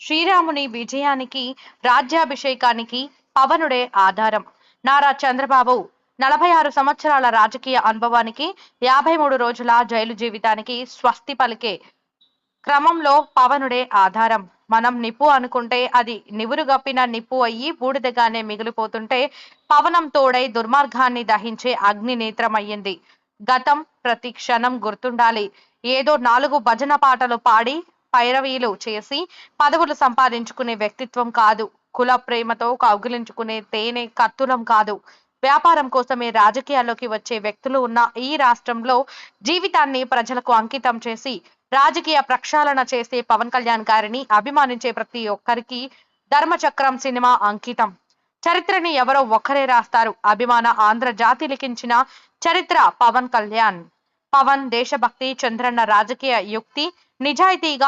శ్రీరాముని విజయానికి, రాజ్యాభిషేకానికి పవనుడే ఆధారం. నారా చంద్రబాబు 46 సంవత్సరాల రాజకీయ అనుభవానికి, 53 రోజుల జైలు జీవితానికి స్వస్తి పలికే క్రమంలో పవనుడే ఆధారం. మనం నిప్పు అనుకుంటే అది నివురుగప్పిన నిప్పు అయ్యి బూడిదగానే మిగిలిపోతుంటే, పవనం తోడై దుర్మార్గాన్ని దహించే అగ్ని నేత్రమయ్యింది. గతం ప్రతి క్షణం గుర్తుండాలి. ఏదో 4 భజన పాటలు పాడి పైరవీలు చేసి పదవులు సంపాదించుకునే వ్యక్తిత్వం కాదు. కుల ప్రేమతో కౌగిలించుకునే తేనె కత్తులం కాదు. వ్యాపారం కోసమే రాజకీయాల్లోకి వచ్చే వ్యక్తులు ఉన్న ఈ రాష్ట్రంలో జీవితాన్ని ప్రజలకు అంకితం చేసి రాజకీయ ప్రక్షాళన చేసే పవన్ కళ్యాణ్ గారిని అభిమానించే ప్రతి ఒక్కరికి ధర్మచక్రం సినిమా అంకితం. చరిత్రని ఎవరో ఒక్కరే రాస్తారు. అభిమాన ఆంధ్ర జాతి లిఖించిన చరిత్ర పవన్ కళ్యాణ్. పవన్ దేశభక్తి, చంద్రన్న రాజకీయ యుక్తి, నిజాయితీగా